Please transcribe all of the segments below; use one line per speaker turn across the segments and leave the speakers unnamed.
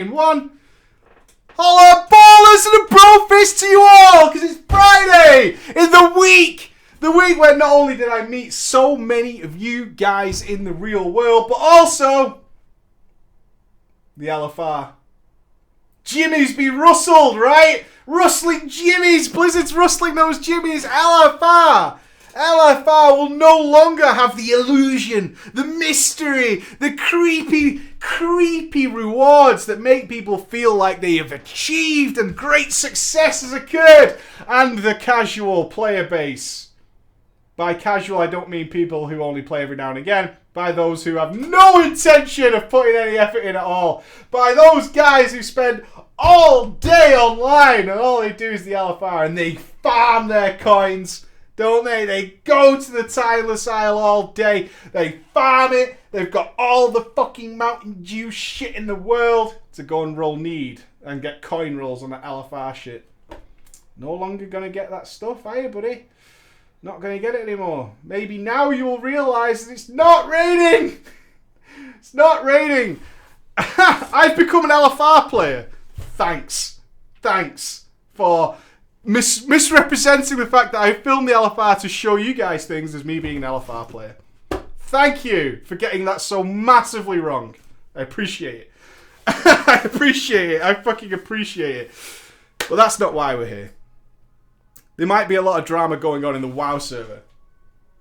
in one. Holla ballers and a bro fist to you all, because it's Friday in the week. The week where not only did I meet so many of you guys in the real world, but also the LFR. Jimmy's be rustled, right? Rustling Jimmy's. Blizzard's rustling those Jimmy's. LFR. LFR will no longer have the illusion, the mystery, the creepy rewards that make people feel like they have achieved and great success has occurred, and the casual player base. By casual, I don't mean people who only play every now and again. By those who have no intention of putting any effort in at all. By those guys who spend all day online and all they do is the LFR and they farm their coins. Don't they? They go to the Timeless Isle all day. They farm it. They've got all the fucking Mountain Dew shit in the world to go and roll need and get coin rolls on the LFR shit. No longer gonna get that stuff, are you, buddy? Not gonna get it anymore. Maybe now you will realise that it's not raining. It's not raining. I've become an LFR player. Thanks for misrepresenting the fact that I filmed the LFR to show you guys things as me being an LFR player. Thank you for getting that so massively wrong. I appreciate it. I appreciate it. I fucking appreciate it. But that's not why we're here. There might be a lot of drama going on in the WoW server.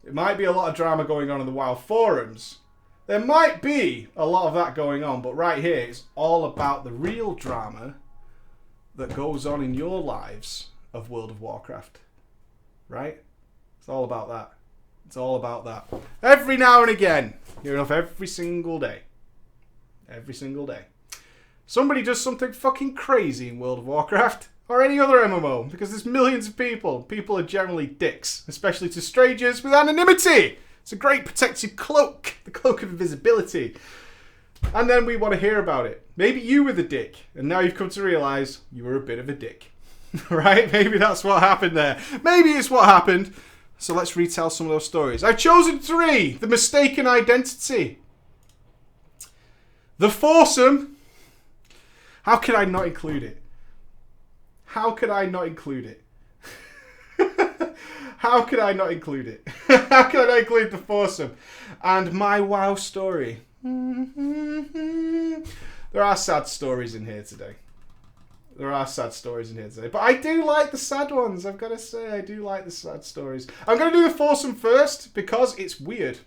There might be a lot of drama going on in the WoW forums. There might be a lot of that going on, but right here it's all about the real drama that goes on in your lives of World of Warcraft. Right? It's all about that. It's all about that. Every now and again, near enough every single day. Every single day. Somebody does something fucking crazy in World of Warcraft. Or any other MMO, because there's millions of people. People are generally dicks, especially to strangers with anonymity. It's a great protective cloak, the cloak of invisibility. And then we want to hear about it. Maybe you were the dick, and now you've come to realise you were a bit of a dick. Right? Maybe that's what happened there. Maybe it's what happened. So let's retell some of those stories. I've chosen 3. The mistaken identity. The foursome. How could I not include it? How could I not include it? How could I not include it? How could I not include the foursome? And my WoW story. There are sad stories in here today. There are sad stories in here today. But I do like the sad ones. I've got to say, I do like the sad stories. I'm going to do the foursome first because it's weird.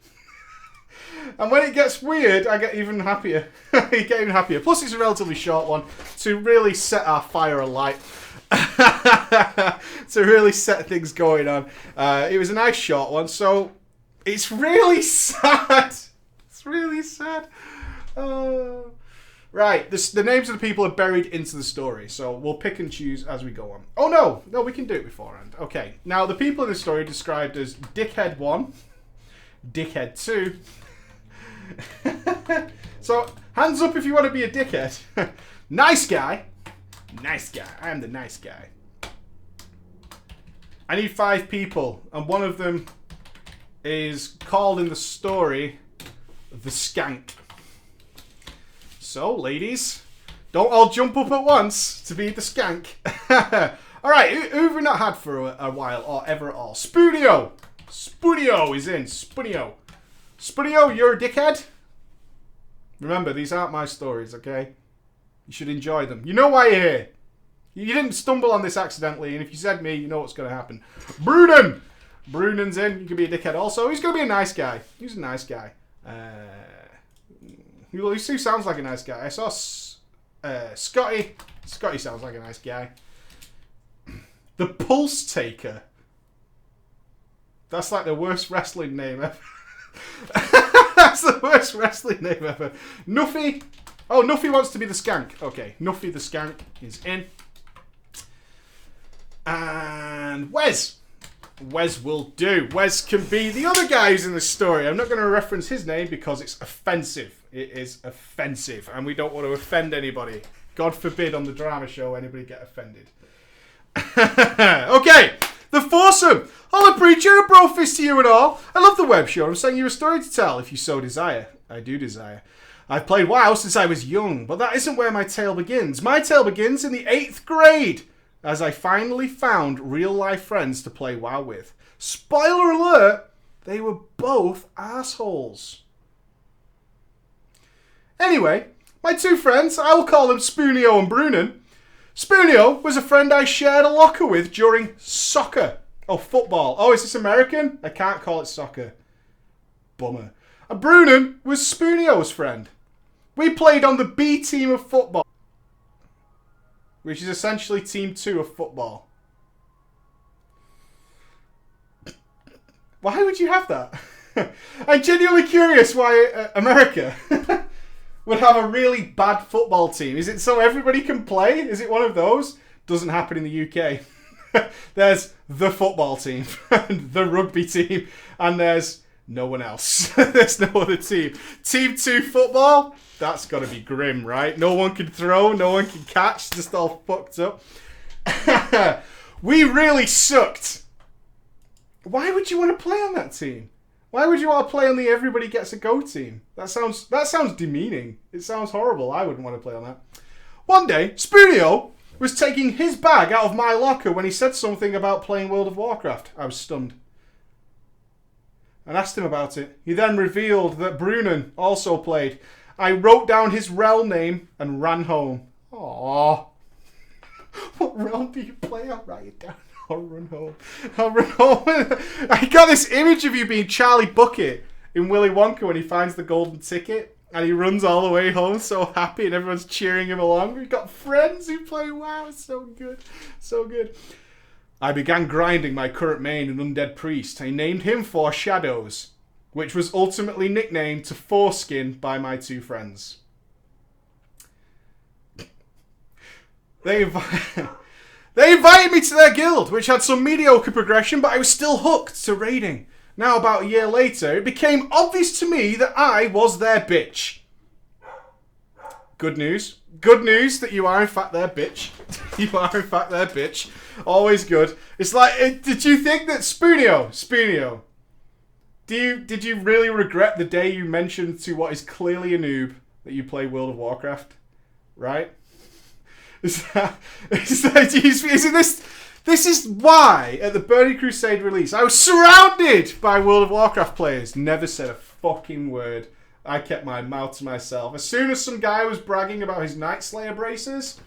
And when it gets weird, I get even happier. I get even happier. Plus, it's a relatively short one to really set our fire alight. To really set things going on. It was a nice short one, so it's really sad. It's really sad. Right, the names of the people are buried into the story, so we'll pick and choose as we go on. Oh no, we can do it beforehand. Okay, now the people in the story are described as Dickhead 1, Dickhead 2. So, hands up if you want to be a dickhead. Nice guy. Nice guy. I am the nice guy. I need 5 people, and one of them is called in the story the Skank. So, ladies, don't all jump up at once to be the Skank. Alright, who have we not had for a while or ever at all? Spunio! Spunio is in. Spunio. Spunio, you're a dickhead? Remember, these aren't my stories, okay? You should enjoy them. You know why you're here. You didn't stumble on this accidentally, and if you said me, you know what's going to happen. Brunen! Brunen's in. You can be a dickhead also. He's going to be a nice guy. He's a nice guy. He sounds like a nice guy. I saw Scotty. Scotty sounds like a nice guy. The Pulse Taker. That's like the worst wrestling name ever. That's the worst wrestling name ever. Nuffy. Oh, Nuffy wants to be the Skank. Okay, Nuffy the Skank is in. And Wes. Wes will do. Wes can be the other guy who's in the story. I'm not going to reference his name because it's offensive. It is offensive. And we don't want to offend anybody. God forbid on the drama show anybody get offended. Okay. The foursome. Holla, preacher, a bro fist to you and all. I love the web show. I'm saying you a story to tell if you so desire. I do desire. I've played WoW since I was young, but that isn't where my tale begins. My tale begins in the 8th grade, as I finally found real-life friends to play WoW with. Spoiler alert, they were both assholes. Anyway, my two friends, I will call them Spoonio and Brunen. Spoonio was a friend I shared a locker with during soccer. Oh, football. Oh, is this American? I can't call it soccer. Bummer. And Brunen was Spoonio's friend. We played on the B team of football, which is essentially Team 2 of football. Why would you have that? I'm genuinely curious why America would have a really bad football team. Is it so everybody can play? Is it one of those? Doesn't happen in the UK. There's the football team, and the rugby team, and there's no one else. There's no other team. Team 2 football? That's got to be grim, right? No one can throw, no one can catch, just all fucked up. We really sucked. Why would you want to play on that team? Why would you want to play on the everybody gets a go team? That sounds demeaning. It sounds horrible. I wouldn't want to play on that. One day, Spoonio was taking his bag out of my locker when he said something about playing World of Warcraft. I was stunned and asked him about it. He then revealed that Brunen also played. I wrote down his rel name and ran home. Aww. What rel do you play? I'll write it down. I'll run home. I got this image of you being Charlie Bucket in Willy Wonka when he finds the golden ticket and he runs all the way home so happy and everyone's cheering him along. We've got friends who play WoW. So good. So good. I began grinding my current main in Undead Priest. I named him Foreshadows, which was ultimately nicknamed to Foreskin by my two friends. They invited me to their guild, which had some mediocre progression, but I was still hooked to raiding. Now, about a year later, it became obvious to me that I was their bitch. Good news. Good news that you are in fact their bitch. You are in fact their bitch. Always good. It's like, did you think that Spoonio, did you really regret the day you mentioned to what is clearly a noob that you play World of Warcraft? Right? This is why at the Burning Crusade release I was surrounded by World of Warcraft players. Never said a fucking word. I kept my mouth to myself. As soon as some guy was bragging about his Night Slayer braces,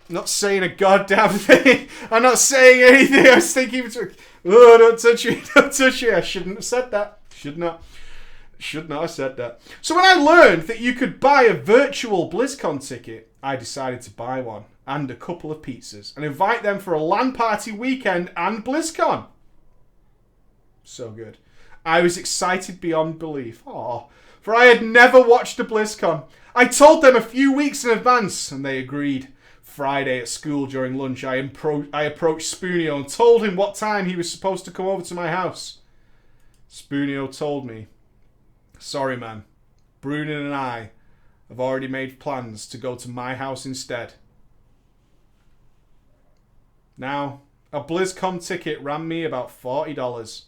not saying a goddamn thing. I'm not saying anything. I was thinking, oh, don't touch me, don't touch me. I shouldn't have said that. Should not have said that. So when I learned that you could buy a virtual BlizzCon ticket, I decided to buy one and a couple of pizzas and invite them for a LAN party weekend and BlizzCon. So good. I was excited beyond belief. Aww. For I had never watched a BlizzCon. I told them a few weeks in advance and they agreed. Friday at school during lunch, I approached Spoonio and told him what time he was supposed to come over to my house. Spoonio told me, sorry man, Brunen and I have already made plans to go to my house instead. Now, a BlizzCon ticket ran me about $40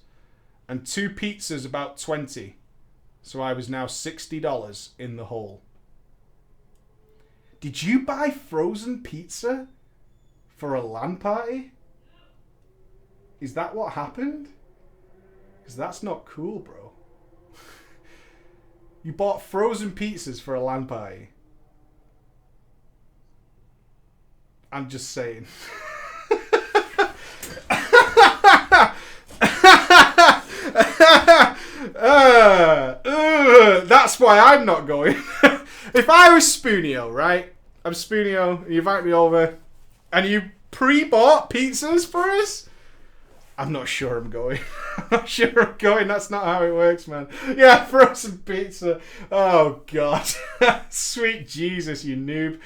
and 2 pizzas about $20, so I was now $60 in the hole. Did you buy frozen pizza for a LAN party? Is that what happened? Because that's not cool, bro. You bought frozen pizzas for a LAN party. I'm just saying. That's why I'm not going. If I was Spoonio, right? I'm Spoonio, you invite me over, and you pre-bought pizzas for us? I'm not sure I'm going. I'm not sure I'm going. That's not how it works, man. Yeah, frozen pizza. Oh, God. Sweet Jesus, you noob.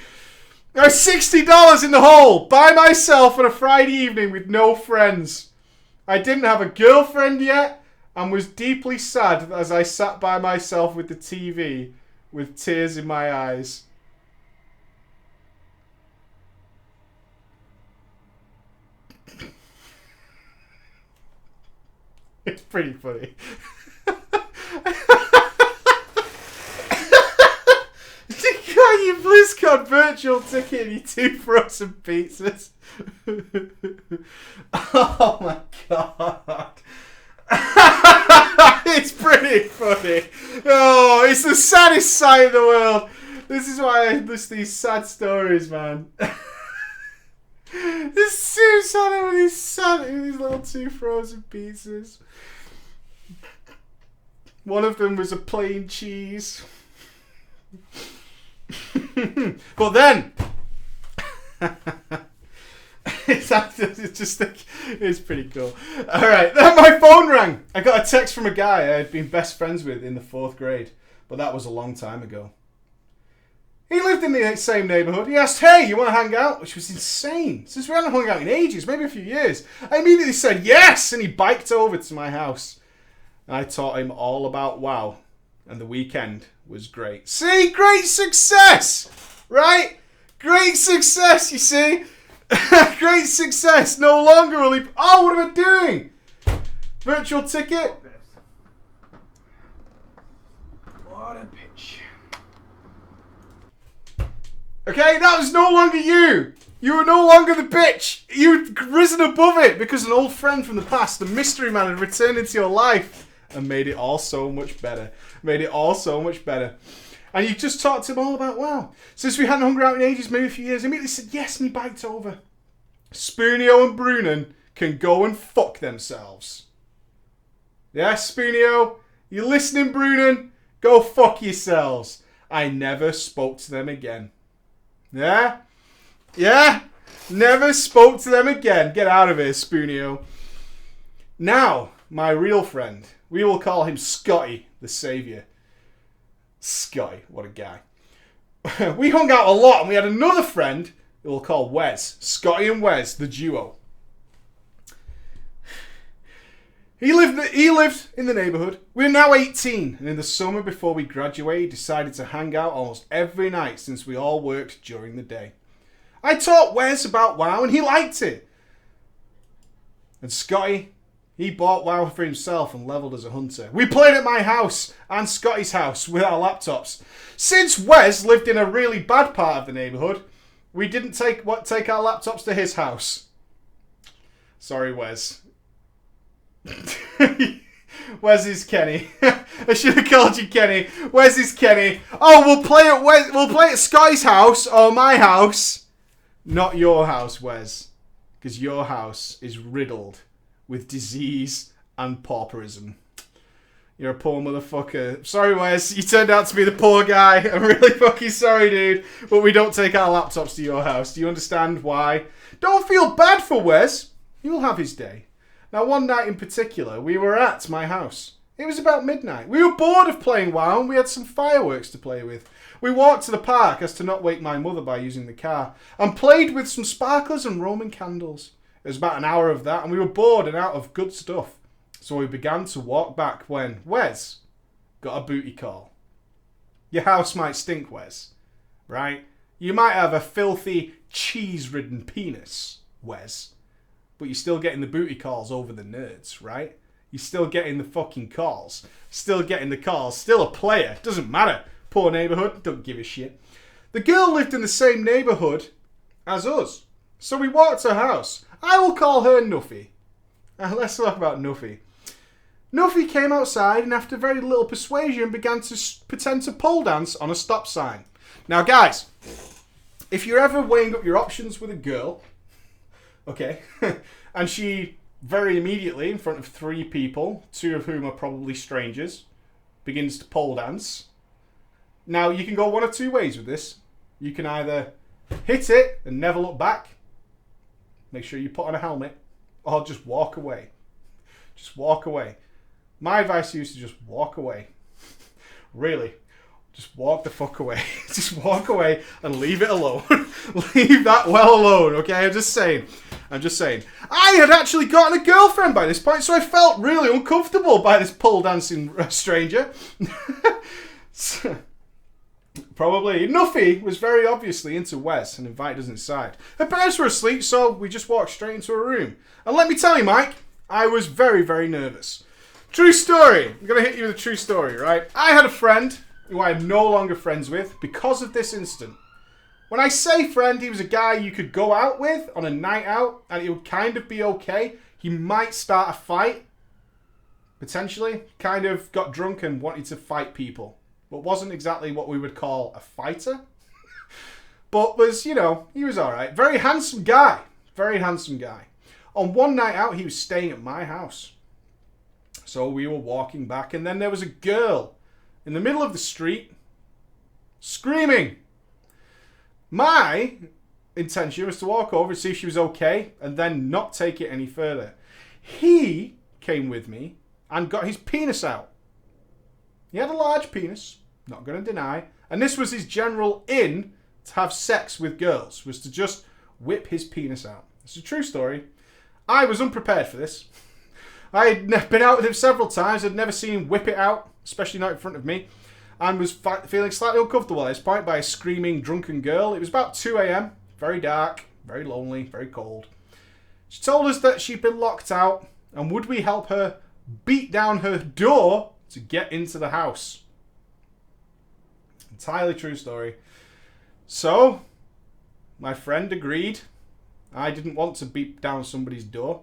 I was $60 in the hole by myself on a Friday evening with no friends. I didn't have a girlfriend yet and was deeply sad as I sat by myself with the TV with tears in my eyes. It's pretty funny. BlizzCon virtual ticket and you 2 frozen pizzas. Oh my god. It's pretty funny. Oh, it's the saddest sight in the world. This is why I list these sad stories, man. It's so sad with these little 2 frozen pizzas. One of them was a plain cheese. But then it's pretty cool. Alright, then my phone rang. I got a text from a guy I had been best friends with in the 4th grade, but that was a long time ago. He lived in the same neighbourhood. He asked, hey, you want to hang out? Which was insane. Since we hadn't hung out in ages, maybe a few years. I immediately said yes, and he biked over to my house. And I taught him all about WoW, and the weekend was great. See? Great success! Right? Great success, you see? Great success. No longer will he... Oh, what am I doing? Virtual ticket? What a bitch. Okay, that was no longer you. You were no longer the bitch. You'd risen above it because an old friend from the past, the mystery man, had returned into your life and made it all so much better. Made it all so much better. And you just talked to him all about WoW. Since we hadn't hung out in ages, maybe a few years, I immediately said yes and he biked over. Spoonio and Brunen can go and fuck themselves. Yeah, Spoonio? You listening, Brunen? Go fuck yourselves. I never spoke to them again. Yeah? Yeah? Never spoke to them again. Get out of here, Spoonio. Now, my real friend. We will call him Scotty, the saviour. Scotty, what a guy. We hung out a lot and we had another friend who we'll call Wes. Scotty and Wes, the duo. He lived in the neighbourhood. We're now 18, and in the summer before we graduated, decided to hang out almost every night since we all worked during the day. I taught Wes about WoW, and he liked it. And Scotty, he bought WoW for himself and leveled as a hunter. We played at my house and Scotty's house with our laptops. Since Wes lived in a really bad part of the neighbourhood, we didn't take our laptops to his house. Sorry, Wes. Wes is Kenny. I should have called you Kenny. Wes is Kenny. Oh, we'll play at Scotty's house or my house. Not your house, Wes. Because your house is riddled with disease and pauperism. You're a poor motherfucker. Sorry, Wes. You turned out to be the poor guy. I'm really fucking sorry, dude. But we don't take our laptops to your house. Do you understand why? Don't feel bad for Wes. He'll have his day. Now, one night in particular, we were at my house. It was about midnight. We were bored of playing WoW and we had some fireworks to play with. We walked to the park as to not wake my mother by using the car and played with some sparklers and Roman candles. It was about an hour of that and we were bored and out of good stuff. So we began to walk back when Wes got a booty call. Your house might stink, Wes, right? You might have a filthy, cheese-ridden penis, Wes. But you're still getting the booty calls over the nerds, right? You're still getting the fucking calls. Still getting the calls. Still a player. Doesn't matter. Poor neighbourhood. Don't give a shit. The girl lived in the same neighbourhood as us. So we walked to her house. I will call her Nuffy. Let's talk about Nuffy. Nuffy came outside and after very little persuasion began to pretend to pole dance on a stop sign. Now guys, if you're ever weighing up your options with a girl... Okay. And she very immediately, in front of 3 people, 2 of whom are probably strangers, begins to pole dance. Now, you can go one of 2 ways with this. You can either hit it and never look back. Make sure you put on a helmet. Or just walk away. Just walk away. My advice to you is to just walk away. Really. Just walk the fuck away. Just walk away and leave it alone. Leave that well alone, okay? I'm just saying. I had actually gotten a girlfriend by this point, so I felt really uncomfortable by this pole dancing stranger. Probably. Nuffy was very obviously into Wes and invited us inside. Her parents were asleep, so we just walked straight into her room. And let me tell you, Mike, I was very, very nervous. True story. I'm going to hit you with a true story, right? I had a friend who I am no longer friends with because of this incident. When I say friend, he was a guy you could go out with on a night out and it would kind of be okay. He might start a fight, potentially. Kind of got drunk and wanted to fight people, but wasn't exactly what we would call a fighter. But was, you know, he was alright. Very handsome guy. Very handsome guy. On one night out, he was staying at my house. So we were walking back, and then there was a girl in the middle of the street screaming. My intention was to walk over and see if she was okay and then not take it any further. He came with me and got his penis out. He had a large penis, not going to deny, and this was his general in to have sex with girls, was to just whip his penis out. It's a true story. I was unprepared for this. I had been out with him several times. I'd never seen him whip it out, especially not in front of me, and was feeling slightly uncomfortable at this point by a screaming drunken girl. It was about 2 a.m, very dark, very lonely, very cold. She told us that she'd been locked out, and would we help her beat down her door to get into the house. Entirely true story. So, my friend agreed. I didn't want to beat down somebody's door.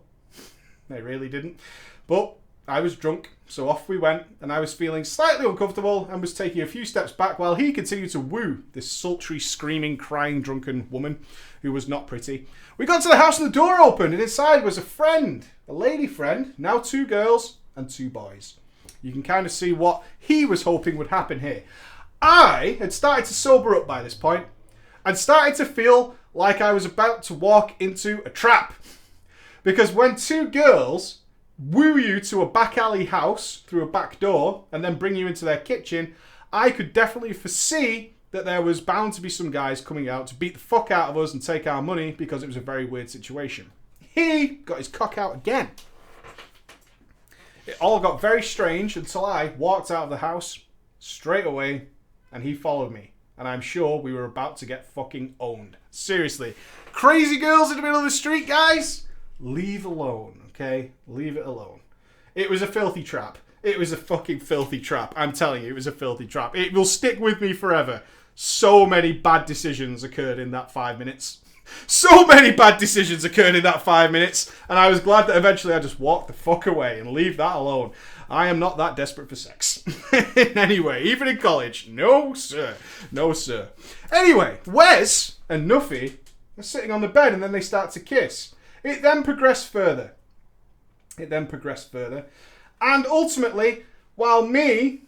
I really didn't. But I was drunk, so off we went, and I was feeling slightly uncomfortable and was taking a few steps back while he continued to woo this sultry, screaming, crying, drunken woman who was not pretty. We got to the house and the door opened, and inside was a friend, a lady friend, now 2 girls and 2 boys. You can kind of see what he was hoping would happen here. I had started to sober up by this point and started to feel like I was about to walk into a trap. Because when 2 girls woo you to a back alley house through a back door and then bring you into their kitchen, I could definitely foresee that there was bound to be some guys coming out to beat the fuck out of us and take our money because it was a very weird situation. He got his cock out again. It all got very strange until I walked out of the house straight away and he followed me. And I'm sure we were about to get fucking owned. Seriously. Crazy girls in the middle of the street, guys? Leave alone, okay? Leave it alone. It was a filthy trap. It was a fucking filthy trap. I'm telling you, it was a filthy trap. It will stick with me forever. So many bad decisions occurred in that 5 minutes. So many bad decisions occurred in that 5 minutes. And I was glad that eventually I just walked the fuck away and leave that alone. I am not that desperate for sex. In any way, even in college. No, sir. No, sir. Anyway, Wes and Nuffy are sitting on the bed and then they start to kiss. It then progressed further. And ultimately, while me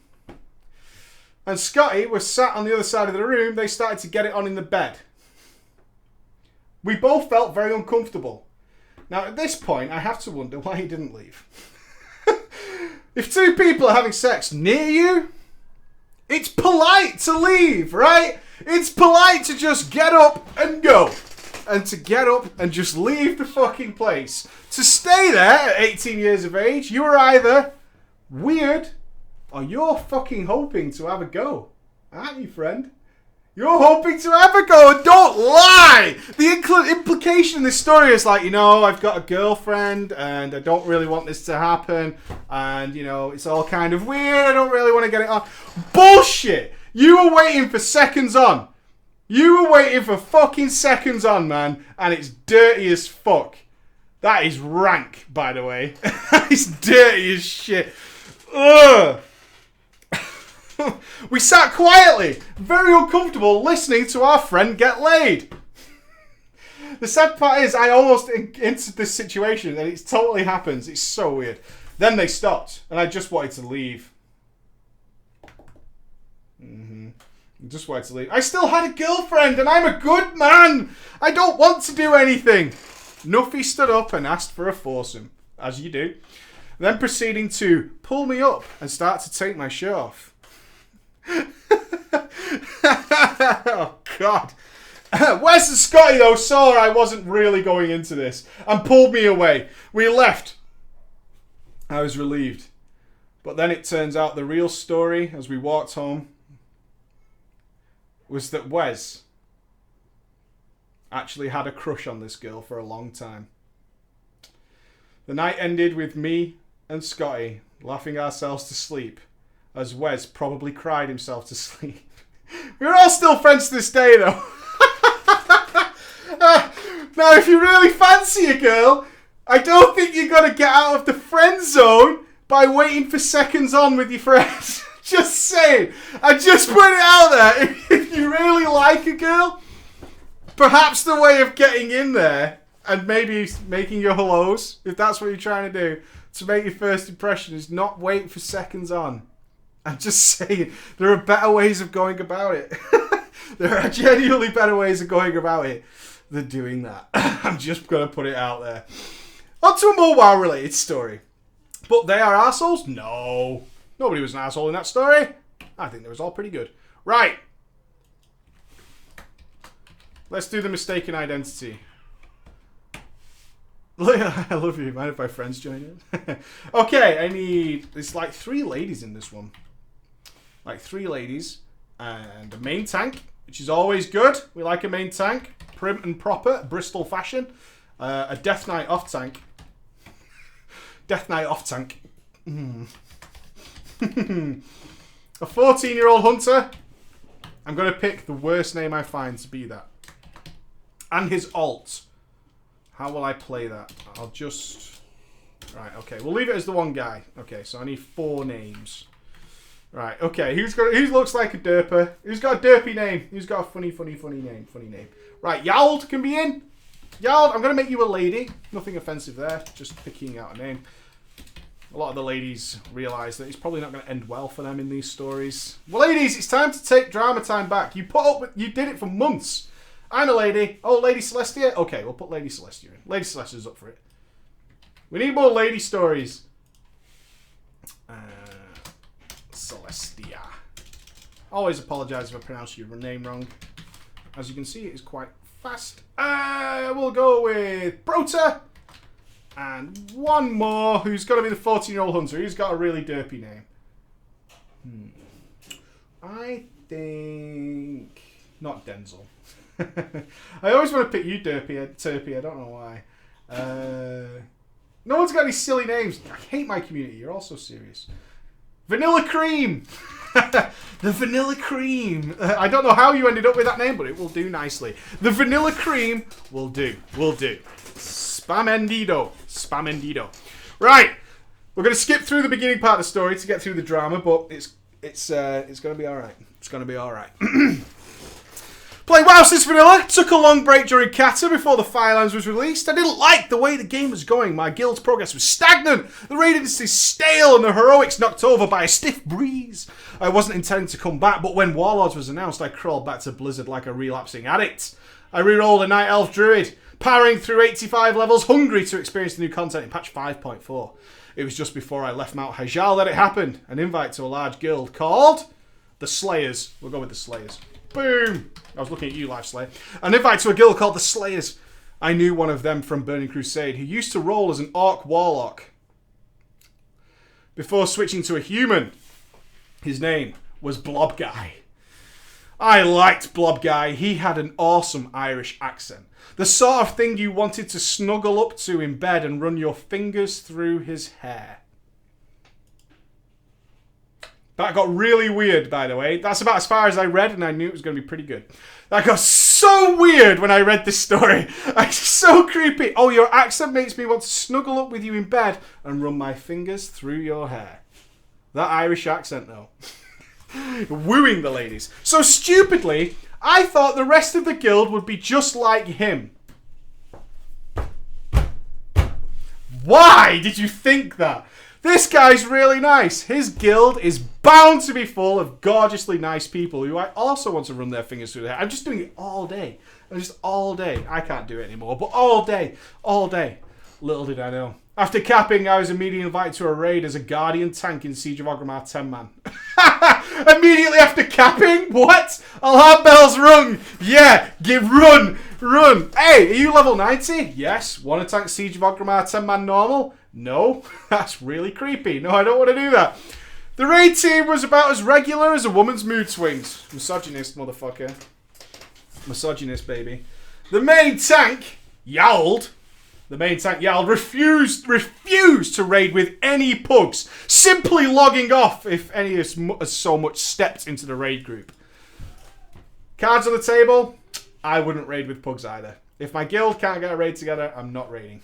and Scotty were sat on the other side of the room, they started to get it on in the bed. We both felt very uncomfortable. Now, at this point, I have to wonder why he didn't leave. If 2 people are having sex near you, it's polite to leave, right? It's polite to just get up and go. And to get up and just leave the fucking place. To stay there at 18 years of age, you are either weird or you're fucking hoping to have a go. Aren't you, friend? You're hoping to have a go, and don't lie! The implication in this story is like, you know, I've got a girlfriend and I don't really want this to happen, and, you know, it's all kind of weird, I don't really want to get it on. Bullshit! You were waiting for seconds on. You were waiting for fucking seconds on, man, and it's dirty as fuck. That is rank, by the way. It's dirty as shit. Ugh. We sat quietly, very uncomfortable, listening to our friend get laid. The sad part is I almost entered this situation and it totally happens. It's so weird. Then they stopped and I just wanted to leave. Just wanted to leave. I still had a girlfriend and I'm a good man. I don't want to do anything. Nuffy stood up and asked for a foursome, as you do. Then proceeding to pull me up and start to take my shirt off. Oh, God. Wes and Scotty, though, saw I wasn't really going into this and pulled me away. We left. I was relieved. But then it turns out the real story, as we walked home, was that Wes actually had a crush on this girl for a long time. The night ended with me and Scotty laughing ourselves to sleep, as Wes probably cried himself to sleep. We're all still friends to this day, though. Now, if you really fancy a girl, I don't think you're going to get out of the friend zone by waiting for seconds on with your friends. Just saying. I just put it out there. If you really like a girl, perhaps the way of getting in there and maybe making your hellos, if that's what you're trying to do, to make your first impression, is not wait for seconds on. I'm just saying, there are better ways of going about it. There are genuinely better ways of going about it than doing that. I'm just going to put it out there. On to a more WoW-related story. But they are assholes? No. Nobody was an asshole in that story. I think they was all pretty good. Right. Let's do the mistaken identity. I love you. Mind if my friends join in? Okay, I need... There's like 3 ladies in this one. Like 3 ladies. And a main tank, which is always good. We like a main tank. Prim and proper. Bristol fashion. A Death Knight off tank. Death Knight off tank. A 14-year-old hunter. I'm going to pick the worst name I find to be that. And his alt. How will I play that? I'll just... Right, okay. We'll leave it as the one guy. Okay, so I need 4 names. Right, okay. Who looks like a derper? Who's got a derpy name? Who's got a funny name? Funny name. Right, Yald can be in. Yald, I'm going to make you a lady. Nothing offensive there. Just picking out a name. A lot of the ladies realise that it's probably not going to end well for them in these stories. Well, ladies, it's time to take drama time back. You did it for months. I'm a lady. Oh, Lady Celestia? Okay, we'll put Lady Celestia in. Lady Celestia's up for it. We need more lady stories. Celestia. Always apologise if I pronounce your name wrong. As you can see, it is quite fast. We'll go with Prota. And one more, who's got to be the 14-year-old hunter. Who's got a really derpy name? I think... Not Denzel. I always want to pick you Terpy. I don't know why. No one's got any silly names. I hate my community. You're all so serious. Vanilla Cream. The Vanilla Cream. I don't know how you ended up with that name, but it will do nicely. The Vanilla Cream will do. Will do. Spamendido. Spamendido. Right. We're going to skip through the beginning part of the story to get through the drama, but it's going to be all right. It's going to be all right. Playing WoW since vanilla. Took a long break during Kata before the Firelands was released. I didn't like the way the game was going. My guild's progress was stagnant. The radiance is stale and the heroics knocked over by a stiff breeze. I wasn't intending to come back, but when Warlords was announced, I crawled back to Blizzard like a relapsing addict. I rerolled a Night Elf Druid, powering through 85 levels, hungry to experience the new content in patch 5.4. It was just before I left Mount Hyjal that it happened. An invite to a large guild called the Slayers. We'll go with the Slayers. Boom! I was looking at you, Life Slayer. An invite to a guild called the Slayers. I knew one of them from Burning Crusade, who used to roll as an Orc Warlock before switching to a human. His name was Blob Guy. I liked Blob Guy. He had an awesome Irish accent. The sort of thing you wanted to snuggle up to in bed and run your fingers through his hair. That got really weird, by the way. That's about as far as I read, and I knew it was going to be pretty good. That got so weird when I read this story. It's so creepy. Oh, your accent makes me want to snuggle up with you in bed and run my fingers through your hair. That Irish accent, though. Wooing the ladies. So stupidly, I thought the rest of the guild would be just like him. Why did you think that? This guy's really nice. His guild is bound to be full of gorgeously nice people who I also want to run their fingers through their hair. I'm just doing it all day. Just all day. I can't do it anymore, but all day. All day. Little did I know. After capping, I was immediately invited to a raid as a guardian tank in Siege of Orgrimmar 10-man. Immediately after capping? What? Alarm bells rung. Yeah, run. Hey, are you level 90? Yes. Want to tank Siege of Orgrimmar 10-man normal? No. That's really creepy. No, I don't want to do that. The raid team was about as regular as a woman's mood swings. Misogynist, motherfucker. Misogynist, baby. The main tank, Yald, refused to raid with any pugs, simply logging off if any has so much stepped into the raid group. Cards on the table, I wouldn't raid with pugs either. If my guild can't get a raid together, I'm not raiding.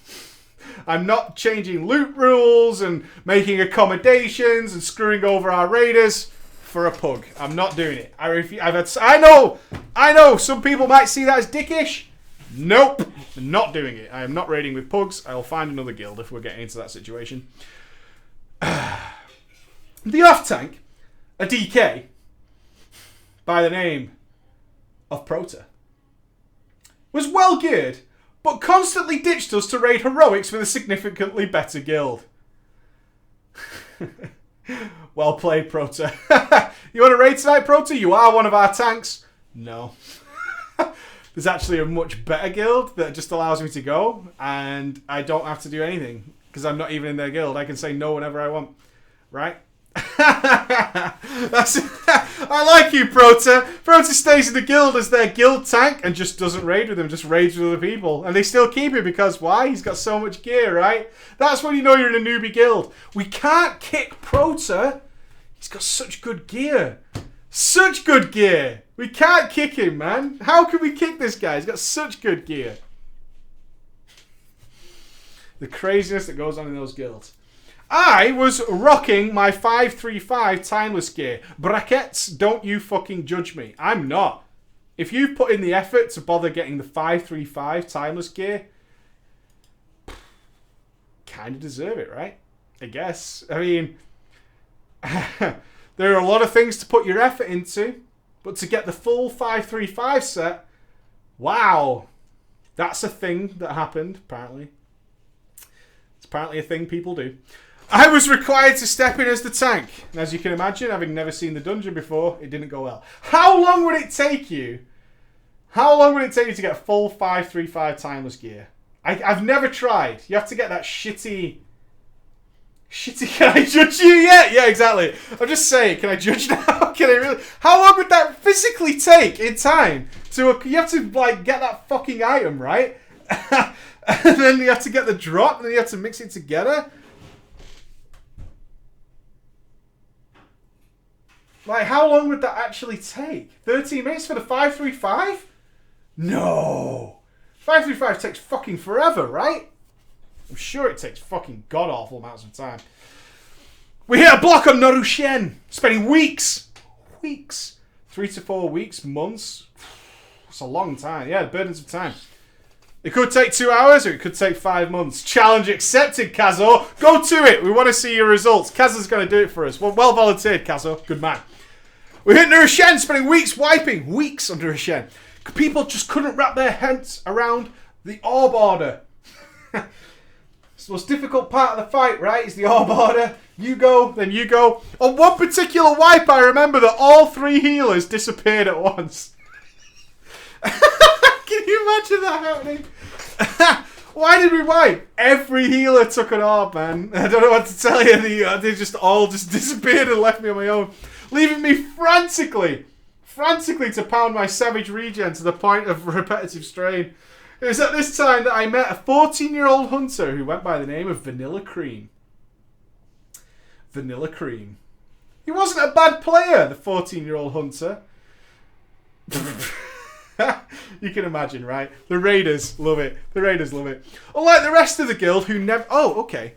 I'm not changing loot rules and making accommodations and screwing over our raiders for a pug. I'm not doing it. I know some people might see that as dickish. Nope. Not doing it. I am not raiding with pugs. I'll find another guild if we're getting into that situation. The off tank, a DK, by the name of Prota, was well geared, but constantly ditched us to raid heroics with a significantly better guild. Well played, Prota. You want to raid tonight, Prota? You are one of our tanks. No. There's actually a much better guild that just allows me to go, and I don't have to do anything because I'm not even in their guild. I can say no whenever I want. Right? I like you, Prota. Prota stays in the guild as their guild tank and just doesn't raid with them, just raids with other people. And they still keep him because why? He's got so much gear, right? That's when you know you're in a newbie guild. We can't kick Prota. He's got such good gear. Such good gear. We can't kick him, man. How can we kick this guy? He's got such good gear. The craziness that goes on in those guilds. I was rocking my 535 timeless gear. Brackets, don't you fucking judge me. I'm not. If you've put in the effort to bother getting the 535 timeless gear, kind of deserve it, right? I guess. I mean, there are a lot of things to put your effort into, but to get the full 535 set, wow. That's a thing that happened, apparently. It's apparently a thing people do. I was required to step in as the tank. And as you can imagine, having never seen the dungeon before, it didn't go well. How long would it take you? How long would it take you to get full 535 timeless gear? I've never tried. You have to get that shitty... Can I judge you yet? Yeah, exactly. I'm just saying, can I judge now? Can I really? How long would that physically take in time? You have to, like, get that fucking item, right? And then you have to get the drop, and then you have to mix it together. Like, how long would that actually take? 13 minutes for the 535? No. 535 takes fucking forever, right? I'm sure it takes fucking god-awful amounts of time. We hit a block on Norushen. Spending weeks. 3 to 4 weeks, months. It's a long time. Yeah, burdens of time. It could take 2 hours or it could take 5 months. Challenge accepted, Kazo. Go to it. We want to see your results. Kazo's going to do it for us. Well volunteered, Kazo. Good man. We hit Norushen, spending weeks wiping. Weeks on Norushen. People just couldn't wrap their heads around the orb order. It's the most difficult part of the fight, right? Is the orb order. You go, then you go. On one particular wipe, I remember that all 3 healers disappeared at once. Can you imagine that happening? Why did we wipe? Every healer took an orb, man. I don't know what to tell you. They just all disappeared and left me on my own. Leaving me frantically to pound my savage regen to the point of repetitive strain. It was at this time that I met a 14-year-old hunter who went by the name of Vanilla Cream. Vanilla Cream. He wasn't a bad player, the 14-year-old hunter. You can imagine, right? The Raiders love it. Unlike the rest of the guild who never... Oh, okay.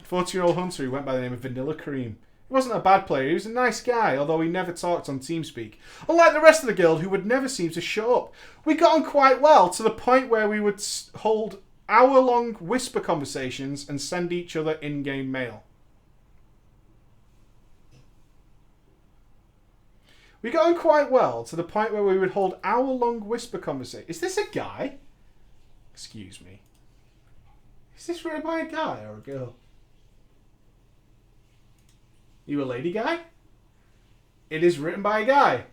14-year-old hunter who went by the name of Vanilla Cream. He wasn't a bad player. He was a nice guy, although he never talked on TeamSpeak. Unlike the rest of the guild who would never seem to show up. We got on quite well to the point where we would hold hour-long whisper conversations and send each other in-game mail. We got on quite well to the point where we would hold hour-long whisper conversations. Is this a guy? Excuse me. Is this written by a guy or a girl? You a lady guy? It is written by a guy.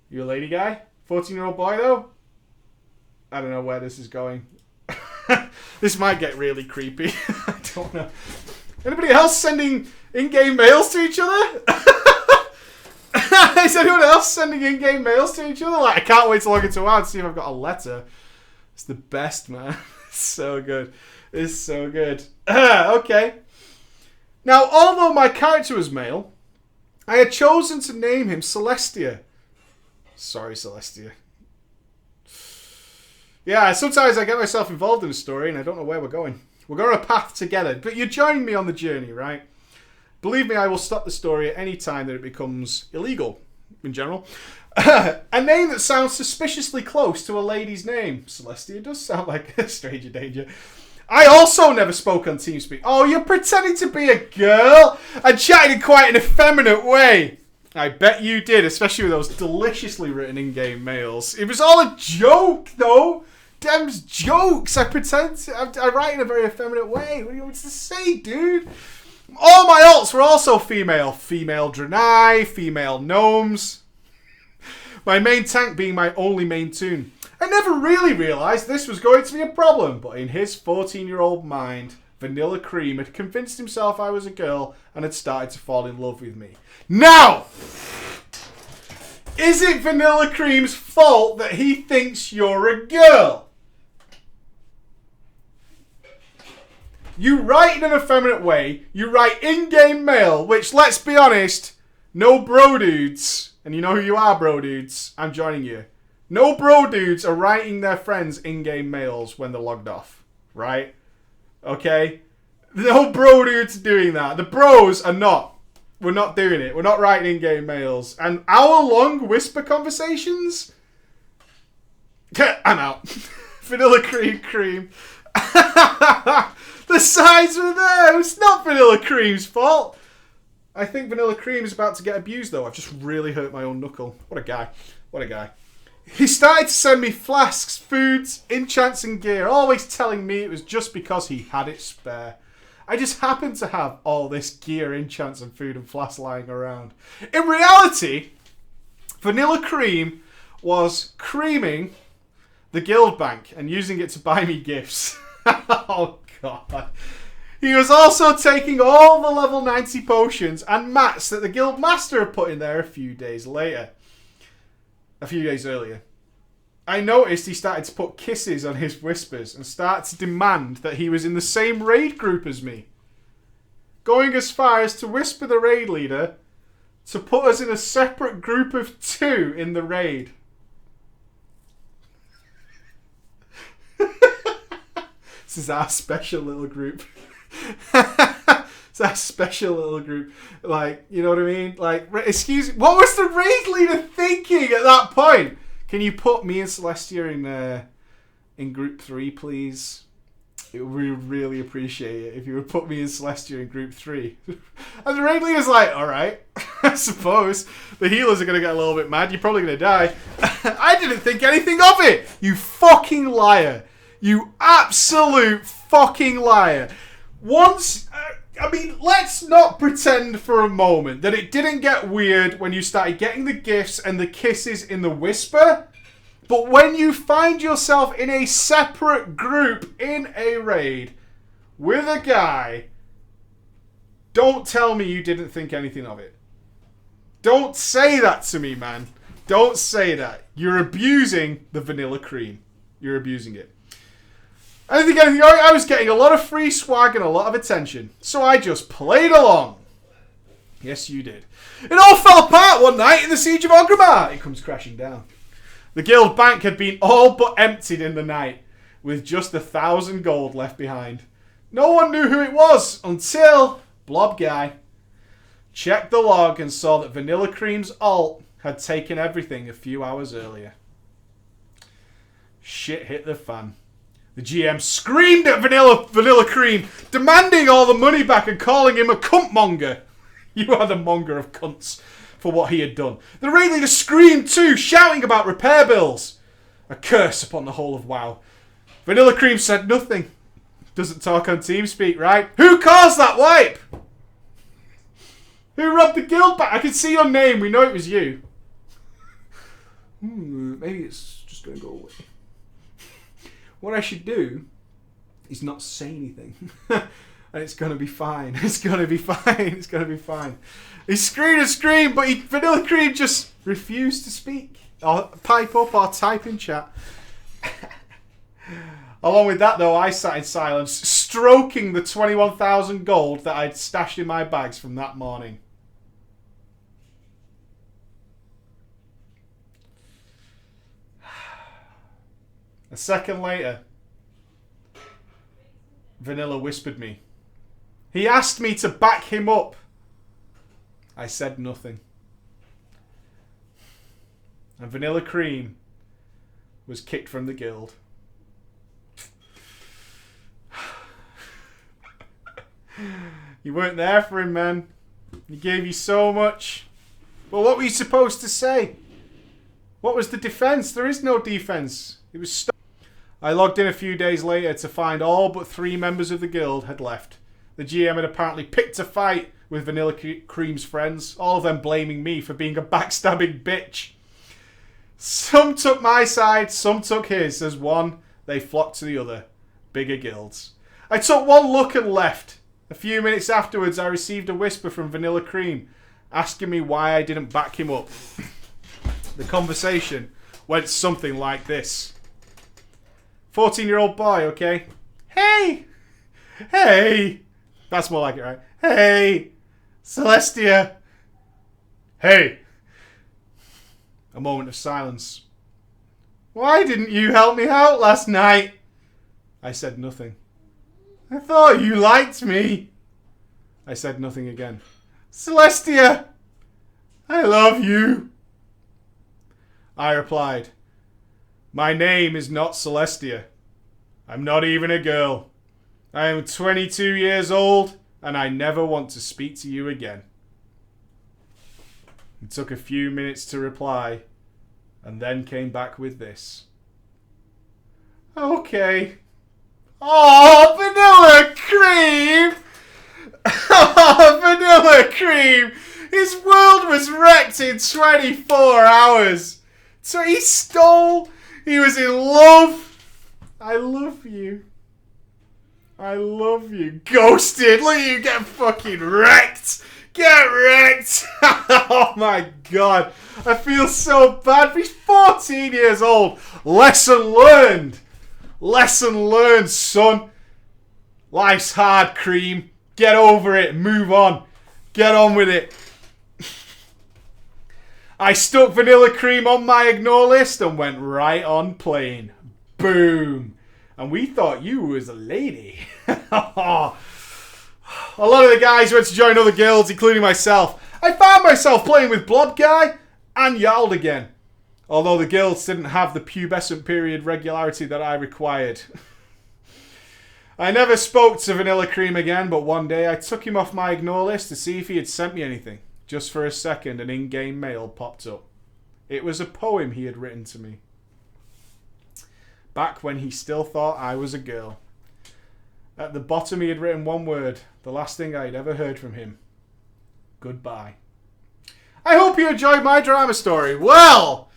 You a lady guy? 14-year-old boy, though? I don't know where this is going. This might get really creepy. I don't know. Anybody else sending in-game mails to each other? Is anyone else sending in-game mails to each other? Like, I can't wait to log into WoW and see if I've got a letter. It's the best, man. It's so good. It's so good. Okay. Now, although my character was male, I had chosen to name him Celestia. Sorry, Celestia. Yeah, sometimes I get myself involved in a story and I don't know where we're going. We're going on a path together, but you're joining me on the journey, right? Believe me, I will stop the story at any time that it becomes illegal, in general. A name that sounds suspiciously close to a lady's name. Celestia does sound like a stranger danger. I also never spoke on TeamSpeak. Oh, you're pretending to be a girl and chatting in quite an effeminate way. I bet you did, especially with those deliciously written in-game mails. It was all a joke, though. Dem's jokes. I write in a very effeminate way. What do you want to say, dude? All my alts were also female. Female Draenei, female gnomes. My main tank being my only main toon. I never really realised this was going to be a problem, but in his 14-year-old mind, Vanilla Cream had convinced himself I was a girl and had started to fall in love with me. Now, is it Vanilla Cream's fault that he thinks you're a girl? You write in an effeminate way, you write in-game mail, which, let's be honest, no bro dudes, and you know who you are, bro dudes, I'm joining you. No bro dudes are writing their friends in-game mails when they're logged off, right? Okay? No bro dudes doing that. The bros are not. We're not doing it. We're not writing in-game mails. And hour-long whisper conversations? I'm out. Vanilla Cream. The signs were there. It's not Vanilla Cream's fault. I think Vanilla Cream is about to get abused, though. I've just really hurt my own knuckle. What a guy. What a guy. He started to send me flasks, foods, enchants and gear, always telling me it was just because he had it spare. I just happened to have all this gear, enchants and food and flasks lying around. In reality, Vanilla Cream was creaming the guild bank and using it to buy me gifts. Oh, God. He was also taking all the level 90 potions and mats that the guild master had put in there a few days earlier. I noticed he started to put kisses on his whispers and start to demand that he was in the same raid group as me. Going as far as to whisper the raid leader to put us in a separate group of 2 in the raid. This is our special little group. It's our special little group. Like, you know what I mean? Like, excuse me, what was the raid leader thinking at that point? Can you put me and Celestia in group 3, please? We would really appreciate it if you would put me and Celestia in group 3. And the raid leader's like, alright, I suppose. The healers are going to get a little bit mad. You're probably going to die. I didn't think anything of it. You fucking liar. You absolute fucking liar. Once, let's not pretend for a moment that it didn't get weird when you started getting the gifts and the kisses in the whisper. But when you find yourself in a separate group in a raid with a guy, don't tell me you didn't think anything of it. Don't say that to me, man. Don't say that. You're abusing the Vanilla Cream. You're abusing it. I didn't think anything. I was getting a lot of free swag and a lot of attention. So I just played along. Yes, you did. It all fell apart one night in the Siege of Orgrimmar. It comes crashing down. The guild bank had been all but emptied in the night, with just 1,000 gold left behind. No one knew who it was until Blob Guy checked the log and saw that Vanilla Cream's alt had taken everything a few hours earlier. Shit hit the fan. The GM screamed at Vanilla Cream, demanding all the money back and calling him a cunt monger. You are the monger of cunts for what he had done. The raid leader screamed too, shouting about repair bills. A curse upon the whole of WoW. Vanilla Cream said nothing. Doesn't talk on TeamSpeak, right? Who caused that wipe? Who robbed the guild back? I can see your name. We know it was you. Maybe it's just going to go away. What I should do is not say anything. And it's going to be fine. It's going to be fine. It's going to be fine. He screamed and screamed, but Vanilla Cream just refused to speak. Or pipe up or type in chat. Along with that, though, I sat in silence, stroking the 21,000 gold that I'd stashed in my bags from that morning. A second later, Vanilla whispered me. He asked me to back him up. I said nothing. And Vanilla Cream was kicked from the guild. You weren't there for him, man. He gave you so much. But what were you supposed to say? What was the defense? There is no defense. It was I logged in a few days later to find all but 3 members of the guild had left. The GM had apparently picked a fight with Vanilla Cream's friends, all of them blaming me for being a backstabbing bitch. Some took my side, some took his. As one, they flocked to the other. Bigger guilds. I took one look and left. A few minutes afterwards, I received a whisper from Vanilla Cream, asking me why I didn't back him up. The conversation went something like this. 14-year-old boy, okay? Hey! Hey! That's more like it, right? Hey! Celestia! Hey! A moment of silence. Why didn't you help me out last night? I said nothing. I thought you liked me. I said nothing again. Celestia! I love you. I replied, my name is not Celestia. I'm not even a girl. I am 22 years old and I never want to speak to you again. He took a few minutes to reply and then came back with this. Okay. Oh, Vanilla Cream! Oh, Vanilla Cream! His world was wrecked in 24 hours. So he stole. He was in love. I love you. I love you. Ghosted. Look at you get fucking wrecked. Get wrecked. Oh my god. I feel so bad. He's 14 years old. Lesson learned. Lesson learned, son. Life's hard, Cream. Get over it. Move on. Get on with it. I stuck Vanilla Cream on my ignore list and went right on playing. Boom. And we thought you was a lady. A lot of the guys went to join other guilds, including myself. I found myself playing with Blob Guy and Yald again. Although the guilds didn't have the pubescent period regularity that I required. I never spoke to Vanilla Cream again, but one day I took him off my ignore list to see if he had sent me anything. Just for a second, an in-game mail popped up. It was a poem he had written to me. Back when he still thought I was a girl. At the bottom he had written one word, the last thing I had ever heard from him. Goodbye. I hope you enjoyed my drama story. Well,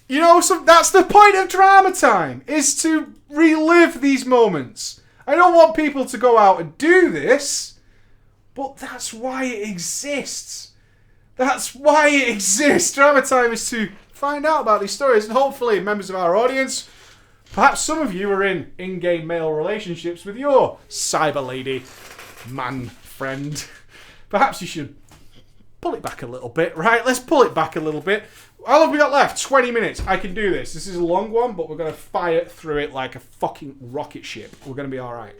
you know, that's the point of drama time, is to relive these moments. I don't want people to go out and do this, but that's why it exists. That's why it exists. Drama time is to find out about these stories, and hopefully members of our audience, perhaps some of you are in-game male relationships with your cyber lady man friend. Perhaps you should pull it back a little bit, right? Let's pull it back a little bit. How long have we got left? 20 minutes. I can do this. This is a long one, but we're going to fire through it like a fucking rocket ship. We're going to be alright.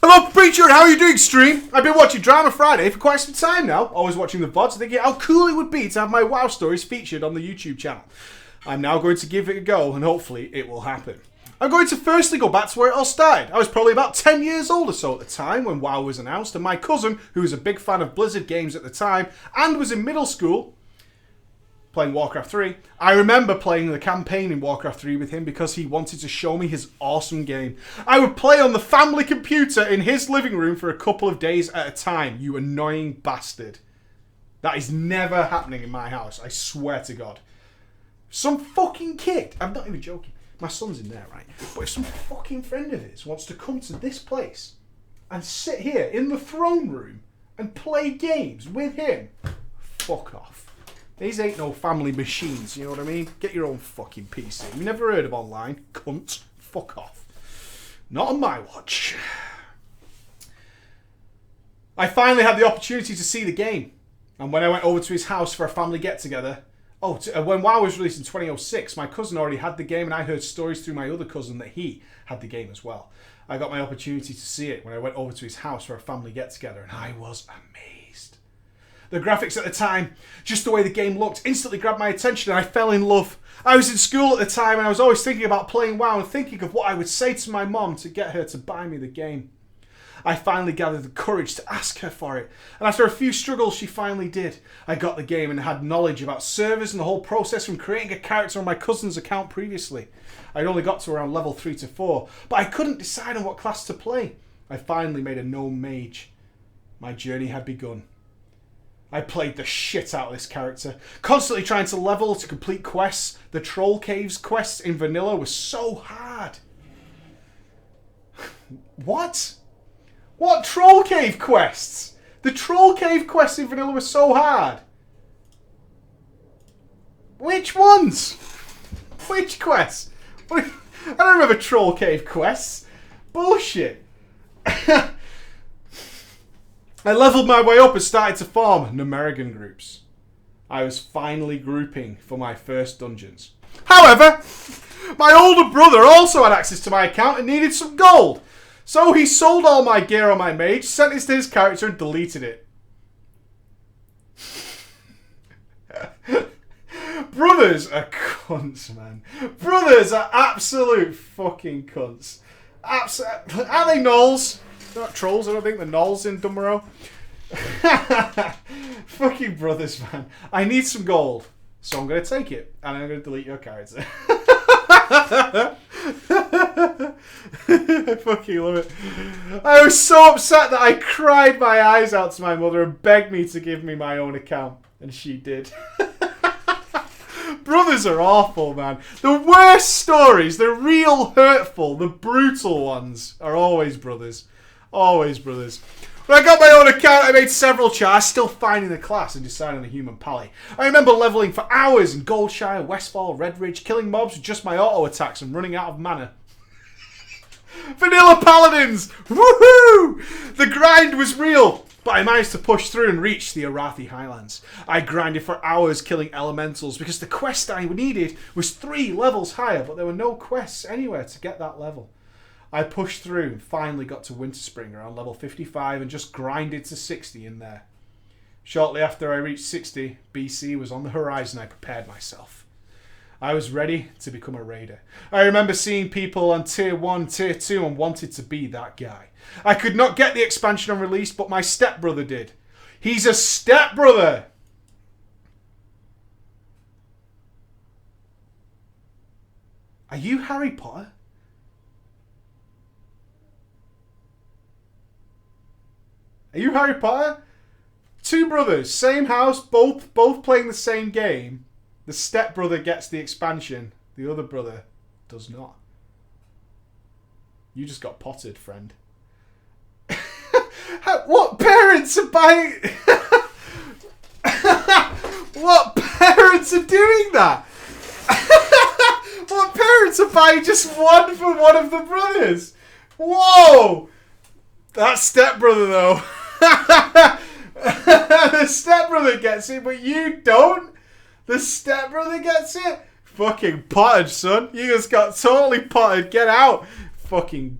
Hello, Preacher, and how are you doing, stream? I've been watching Drama Friday for quite some time now. Always watching the VODs, thinking how cool it would be to have my WoW stories featured on the YouTube channel. I'm now going to give it a go, and hopefully it will happen. I'm going to firstly go back to where it all started. I was probably about 10 years old or so at the time when WoW was announced, and my cousin, who was a big fan of Blizzard games at the time, and was in middle school, playing Warcraft 3. I remember playing the campaign in Warcraft 3 with him because he wanted to show me his awesome game. I would play on the family computer in his living room for a couple of days at a time, you annoying bastard. That is never happening in my house, I swear to God. Some fucking kid, I'm not even joking, my son's in there, right? But if some fucking friend of his wants to come to this place and sit here in the throne room and play games with him, fuck off. These ain't no family machines, you know what I mean? Get your own fucking PC. You never heard of online? Cunt. Fuck off. Not on my watch. I finally had the opportunity to see the game. And when I went over to his house for a family get-together, When WoW was released in 2006, my cousin already had the game, and I heard stories through my other cousin that he had the game as well. I got my opportunity to see it when I went over to his house for a family get-together, and I was amazed. The graphics at the time, just the way the game looked, instantly grabbed my attention, and I fell in love. I was in school at the time, and I was always thinking about playing WoW and thinking of what I would say to my mom to get her to buy me the game. I finally gathered the courage to ask her for it, and after a few struggles she finally did. I got the game and had knowledge about servers and the whole process from creating a character on my cousin's account previously. I'd only got to around level 3 to 4, but I couldn't decide on what class to play. I finally made a gnome mage. My journey had begun. I played the shit out of this character, constantly trying to level to complete quests. The Troll Caves quests in vanilla were so hard. What? What Troll Cave quests? The Troll Cave quests in vanilla were so hard. Which ones? Which quests? I don't remember Troll Cave quests. Bullshit. I leveled my way up and started to form Numerigan groups. I was finally grouping for my first dungeons. However, my older brother also had access to my account and needed some gold. So he sold all my gear on my mage, sent it to his character and deleted it. Brothers are cunts, man. Brothers are absolute fucking cunts. Are they gnolls? They're not trolls, I don't think. They're gnolls in Dunmorrow. Fucking brothers, man. I need some gold, so I'm going to take it, and I'm going to delete your character. I fucking love it. I was so upset that I cried my eyes out to my mother and begged me to give me my own account, and she did. Brothers are awful, man. The worst stories, the real hurtful, the brutal ones are always brothers. Always brothers. When I got my own account, I made several charts, still finding the class and deciding the human pally. I remember leveling for hours in Goldshire, Westfall, Redridge, killing mobs with just my auto attacks and running out of mana. Vanilla Paladins! Woohoo! The grind was real, but I managed to push through and reach the Arathi Highlands. I grinded for hours killing elementals because the quest I needed was 3 levels higher, but there were no quests anywhere to get that level. I pushed through and finally got to Winterspring around level 55 and just grinded to 60 in there. Shortly after I reached 60, BC was on the horizon. I prepared myself. I was ready to become a raider. I remember seeing people on tier 1, tier 2 and wanted to be that guy. I could not get the expansion on release, but my stepbrother did. He's a stepbrother! Are you Harry Potter? Are you Harry Potter? 2 brothers, same house, both playing the same game. The stepbrother gets the expansion. The other brother does not. You just got potted, friend. What parents are buying... What parents are doing that? What parents are buying just one for one of the brothers? Whoa! That stepbrother, though. The stepbrother gets it, but you don't. The stepbrother gets it. Fucking potted, son. You just got totally potted. Get out. Fucking.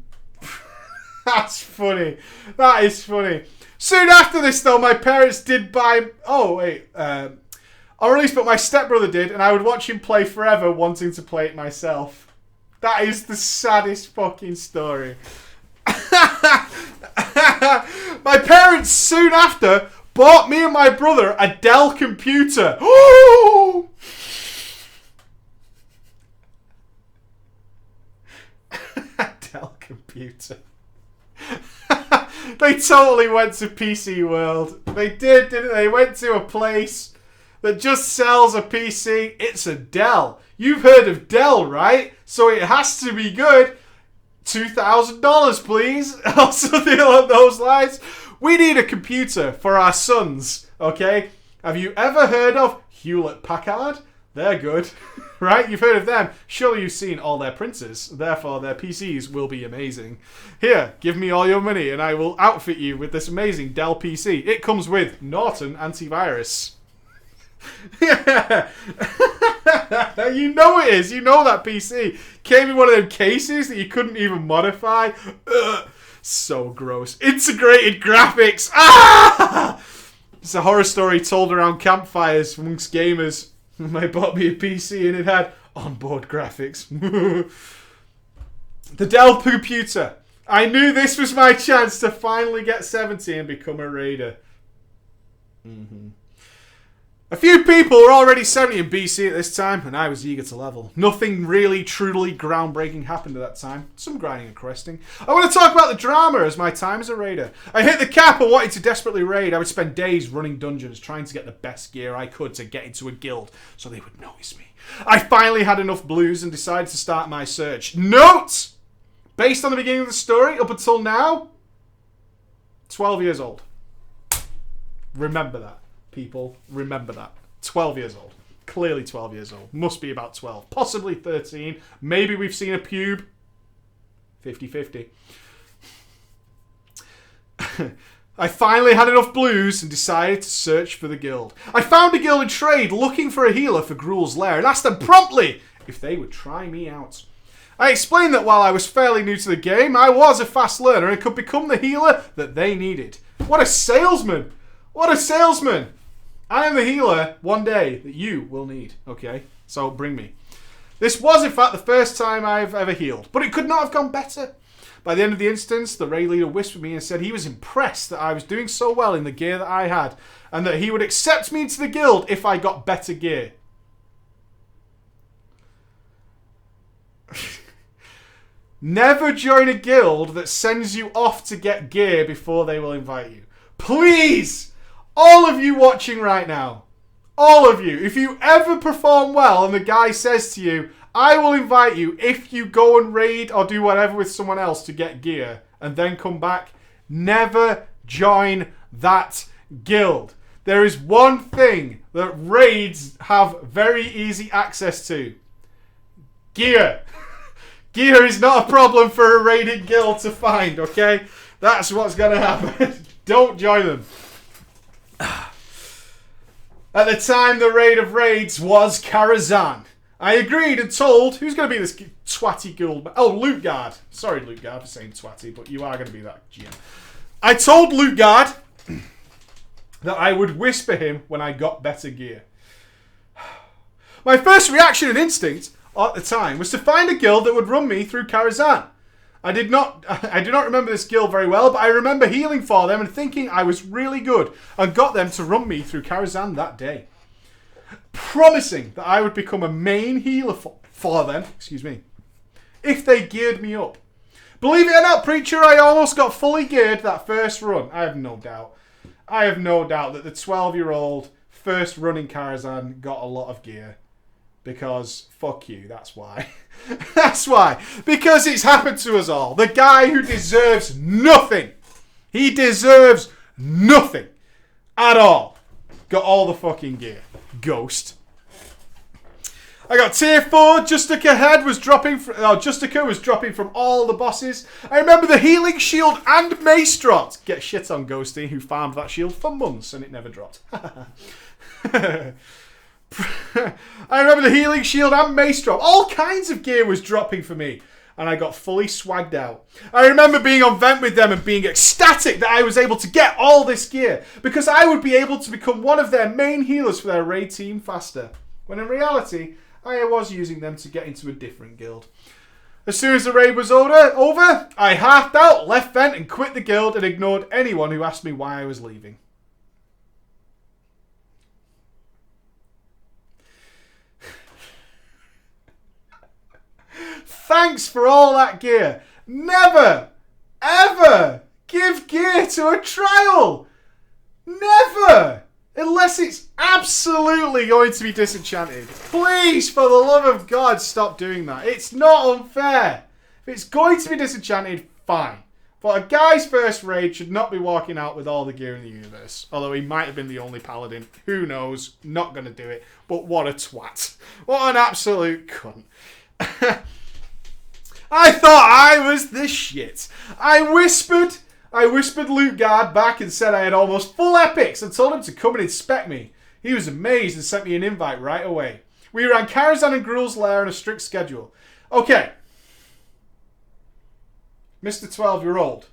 That's funny. That is funny. Soon after this, though, my parents did buy. Oh wait. On release, but my stepbrother did, and I would watch him play forever, wanting to play it myself. That is the saddest fucking story. My parents soon after bought me and my brother a Dell computer. Oh! Dell computer. They totally went to PC World. They did, didn't they? They went to a place that just sells a PC. It's a Dell. You've heard of Dell, right? So it has to be good. $2,000, please. Or something along those lines. We need a computer for our sons, okay? Have you ever heard of Hewlett Packard? They're good, right? You've heard of them. Surely you've seen all their printers. Therefore, their PCs will be amazing. Here, give me all your money and I will outfit you with this amazing Dell PC. It comes with Norton antivirus. Yeah. You know it is. You know that PC came in one of them cases that you couldn't even modify. Ugh. So gross. Integrated graphics. Ah! It's a horror story told around campfires amongst gamers. I bought me a PC and it had onboard graphics. The Dell computer. I knew this was my chance to finally get 70 and become a raider. A few people were already 70 in BC at this time, and I was eager to level. Nothing really, truly groundbreaking happened at that time. Some grinding and questing. I want to talk about the drama as my time as a raider. I hit the cap and wanted to desperately raid. I would spend days running dungeons, trying to get the best gear I could to get into a guild, so they would notice me. I finally had enough blues and decided to start my search. Note! Based on the beginning of the story, up until now, 12 years old. Remember that. People, remember that. 12 years old. Clearly 12 years old. Must be about 12. Possibly 13. Maybe we've seen a pube. 50-50. I finally had enough blues and decided to search for the guild. I found a guild in trade looking for a healer for Gruul's Lair and asked them promptly if they would try me out. I explained that while I was fairly new to the game, I was a fast learner and could become the healer that they needed. What a salesman! What a salesman! I am the healer one day that you will need. Okay, so bring me. This was in fact the first time I've ever healed, but it could not have gone better. By the end of the instance, the raid leader whispered me and said he was impressed that I was doing so well in the gear that I had, and that he would accept me into the guild if I got better gear. Never join a guild that sends you off to get gear before they will invite you. Please! All of you watching right now, all of you, if you ever perform well and the guy says to you, I will invite you if you go and raid or do whatever with someone else to get gear and then come back, never join that guild. There is one thing that raids have very easy access to. Gear. Gear is not a problem for a raided guild to find, okay? That's what's going to happen. Don't join them. At the time, the raid of raids was Karazhan. I agreed and told... Who's going to be this twatty guild... Oh, Lootguard. Sorry, Lootguard, for saying twatty, but you are going to be that GM. I told Lootguard that I would whisper him when I got better gear. My first reaction and instinct at the time was to find a guild that would run me through Karazhan. I do not remember this guild very well, but I remember healing for them and thinking I was really good and got them to run me through Karazhan that day. Promising that I would become a main healer for them, if they geared me up. Believe it or not, Preacher, I almost got fully geared that first run. I have no doubt. That the 12-year-old first run in Karazhan got a lot of gear. Because, fuck you, that's why. That's why. Because it's happened to us all. The guy who deserves nothing. He deserves nothing. At all. Got all the fucking gear. Ghost. I got tier 4. Justica was dropping from all the bosses. I remember the healing shield and mace dropped. Get shit on Ghosty, who farmed that shield for months and it never dropped. I remember the healing shield and mace drop. All kinds of gear was dropping for me. And I got fully swagged out. I remember being on vent with them and being ecstatic that I was able to get all this gear. Because I would be able to become one of their main healers for their raid team faster. When in reality, I was using them to get into a different guild. As soon as the raid was over, I halved out, left vent and quit the guild and ignored anyone who asked me why I was leaving. Thanks for all that gear. Never, ever give gear to a trial. Never. Unless it's absolutely going to be disenchanted. Please, for the love of God, stop doing that. It's not unfair. If it's going to be disenchanted, fine. But a guy's first raid should not be walking out with all the gear in the universe. Although he might have been the only paladin. Who knows? Not going to do it. But what a twat. What an absolute cunt. I thought I was the shit. I whispered Lootguard back and said I had almost full epics and told him to come and inspect me. He was amazed and sent me an invite right away. We ran Karazhan and Gruul's Lair on a strict schedule. Okay. Mr. 12-year-old.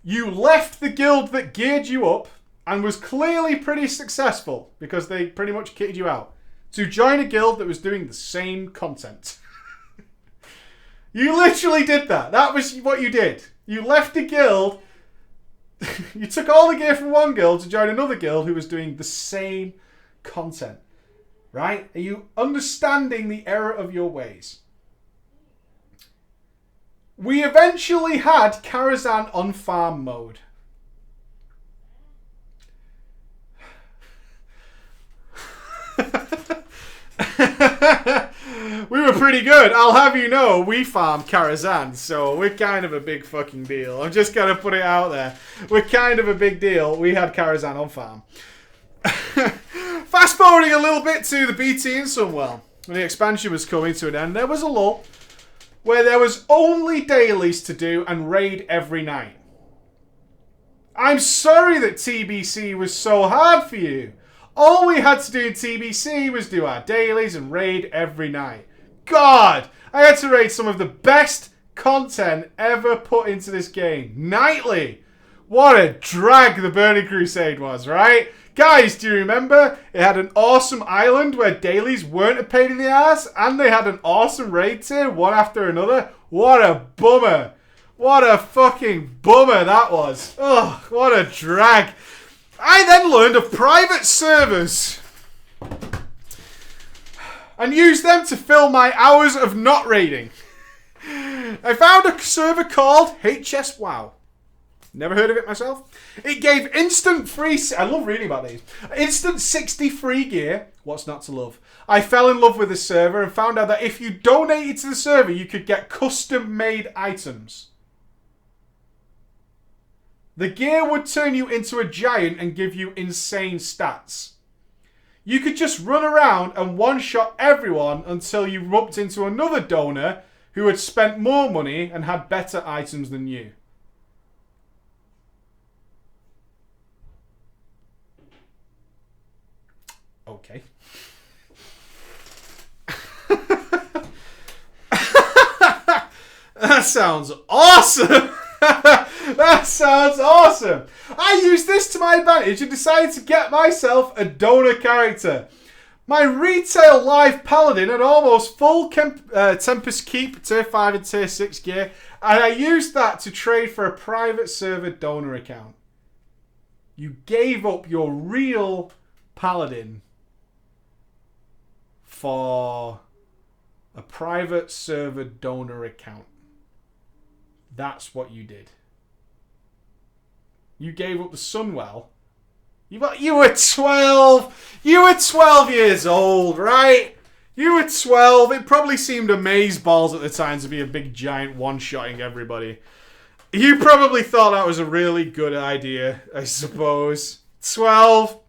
You left the guild that geared you up and was clearly pretty successful because they pretty much kitted you out to join a guild that was doing the same content. You literally did that. That was what you did. You left the guild. You took all the gear from one guild to join another guild who was doing the same content. Right? Are you understanding the error of your ways? We eventually had Karazhan on farm mode. We were pretty good. I'll have you know, we farm Karazhan, so we're kind of a big fucking deal. I'm just going to put it out there. We're kind of a big deal. We had Karazhan on farm. Fast forwarding a little bit to the BT in Sunwell. When the expansion was coming to an end, there was a lull where there was only dailies to do and raid every night. I'm sorry that TBC was so hard for you. All we had to do in TBC was do our dailies and raid every night. God, I had to raid some of the best content ever put into this game. Nightly. What a drag the Burning Crusade was, right? Guys, do you remember? It had an awesome island where dailies weren't a pain in the ass, and they had an awesome raid tier, one after another. What a bummer. What a fucking bummer that was. Oh, what a drag. I then learned of private servers and used them to fill my hours of not raiding. I found a server called HS WoW. Never heard of it myself. It gave instant free... I love reading about these. Instant 60 free gear. What's not to love? I fell in love with the server and found out that if you donated to the server, you could get custom-made items. The gear would turn you into a giant and give you insane stats. You could just run around and one-shot everyone until you rubbed into another donor who had spent more money and had better items than you. Okay. That sounds awesome! That sounds awesome! I used this to my advantage and decided to get myself a donor character. My retail live paladin had almost full Tempest Keep tier 5 and tier 6 gear, and I used that to trade for a private server donor account. You gave up your real paladin for a private server donor account. That's what you did. You gave up the Sunwell. You were 12. You were 12 years old, right? You were 12. It probably seemed amazeballs at the time to be a big giant one-shotting everybody. You probably thought that was a really good idea, I suppose. 12.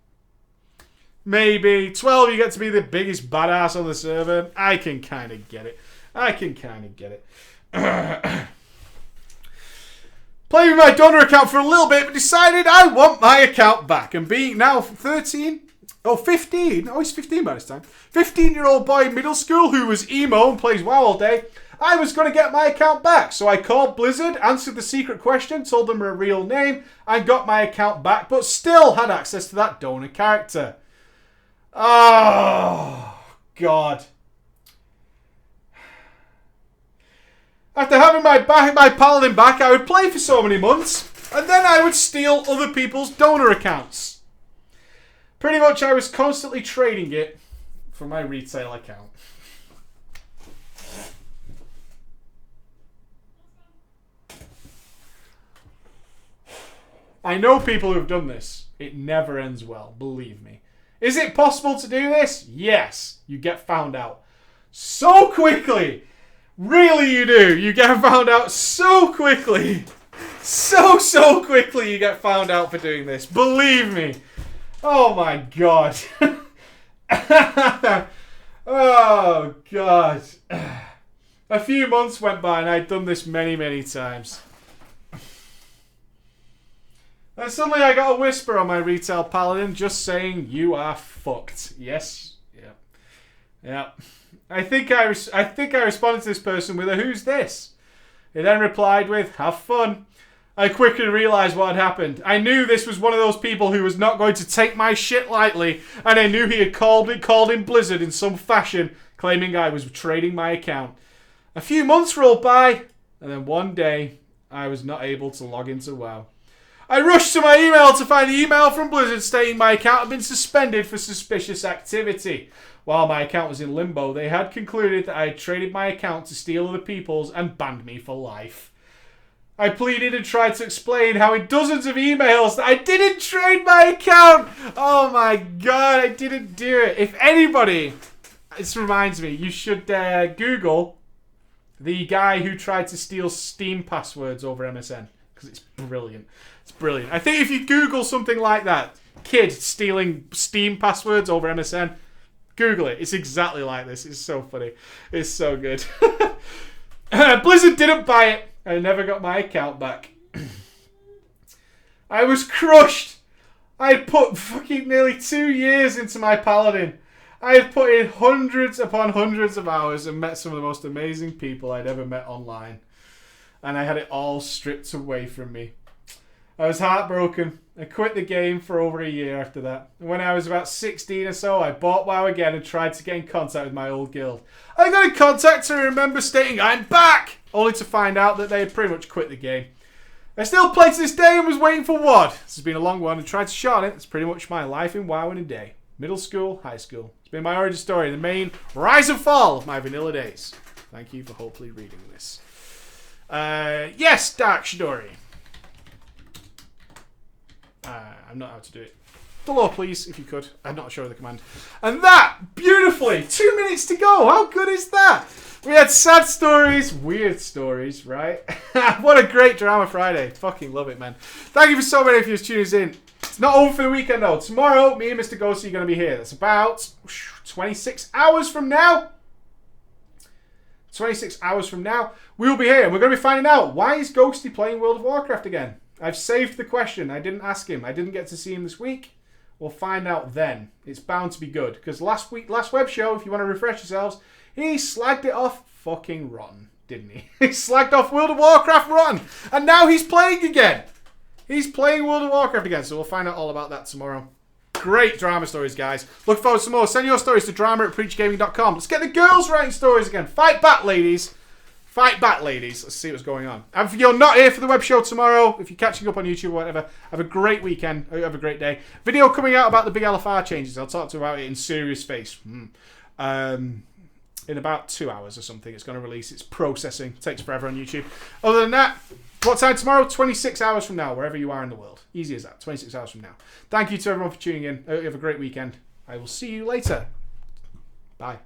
Maybe. 12, you get to be the biggest badass on the server. I can kind of get it. Played with my donor account for a little bit, but decided I want my account back. And being now 13, 15. Oh, he's 15 by this time. 15-year-old boy in middle school who was emo and plays WoW all day. I was going to get my account back. So I called Blizzard, answered the secret question, told them her real name, and got my account back, but still had access to that donor character. Oh, God. After having my paladin back, I would play for so many months, and then I would steal other people's donor accounts. Pretty much I was constantly trading it for my retail account. I know people who've done this. It never ends well, believe me. Is it possible to do this? Yes. You get found out so quickly. Really you do. You get found out so quickly. So quickly you get found out for doing this. Believe me. Oh my God. Oh God. A few months went by and I'd done this many times. then suddenly I got a whisper on my retail paladin just saying, "You are fucked." Yes. Yep. Yep. I think I responded to this person with a "Who's this?" He then replied with, "Have fun." I quickly realised what had happened. I knew this was one of those people who was not going to take my shit lightly, and I knew he had called in Blizzard in some fashion, claiming I was trading my account. A few months rolled by, and then one day, I was not able to log into WoW. I rushed to my email to find the email from Blizzard stating my account had been suspended for suspicious activity. While my account was in limbo, they had concluded that I had traded my account to steal other people's and banned me for life. I pleaded and tried to explain how in dozens of emails that I didn't trade my account. Oh my god, I didn't do it. If anybody, this reminds me, you should Google the guy who tried to steal Steam passwords over MSN. Because it's brilliant. It's brilliant. I think if you Google something like that, kid stealing Steam passwords over MSN, Google it. It's exactly like this. It's so funny. It's so good. Blizzard didn't buy it. I never got my account back. I was crushed. I had put fucking nearly 2 years into my paladin. I had put in hundreds upon hundreds of hours and met some of the most amazing people I'd ever met online. And I had it all stripped away from me. I was heartbroken. I quit the game for over a year after that. And when I was about 16 or so, I bought WoW again and tried to get in contact with my old guild. I got in contact and I remember stating, "I'm back!" only to find out that they had pretty much quit the game. I still play to this day and was waiting for WoD. This has been a long one and tried to shorten it. It's pretty much my life in WoW in a day. Middle school, high school. It's been my origin story, the main rise and fall of my vanilla days. Thank you for hopefully reading this. Yes, Dark Shidori. I'm not how to do it. Below, please, if you could. I'm not sure of the command. And that, beautifully, 2 minutes to go. How good is that? We had sad stories, weird stories, right? What a great Drama Friday. Fucking love it, man. Thank you for so many of you tuning us in. It's not over for the weekend, though. Tomorrow, me and Mr. Ghosty are going to be here. That's about 26 hours from now. 26 hours from now, we will be here. And we're going to be finding out, why is Ghosty playing World of Warcraft again? I've saved the question. I didn't ask him. I didn't get to see him this week. We'll find out then. It's bound to be good. Because last web show, if you want to refresh yourselves, he slagged it off fucking rotten, didn't he? He slagged off World of Warcraft rotten. And now he's playing again. He's playing World of Warcraft again. So we'll find out all about that tomorrow. Great drama stories, guys. Look forward to some more. Send your stories to drama@preachgaming.com. Let's get the girls writing stories again. Fight back, ladies. Fight back, ladies. Let's see what's going on. And if you're not here for the web show tomorrow, if you're catching up on YouTube or whatever, have a great weekend. Have a great day. Video coming out about the big LFR changes. I'll talk to you about it in serious face. In about 2 hours or something. It's going to release. It's processing. It takes forever on YouTube. Other than that, what time tomorrow? 26 hours from now, wherever you are in the world. Easy as that. 26 hours from now. Thank you to everyone for tuning in. Have a great weekend. I will see you later. Bye.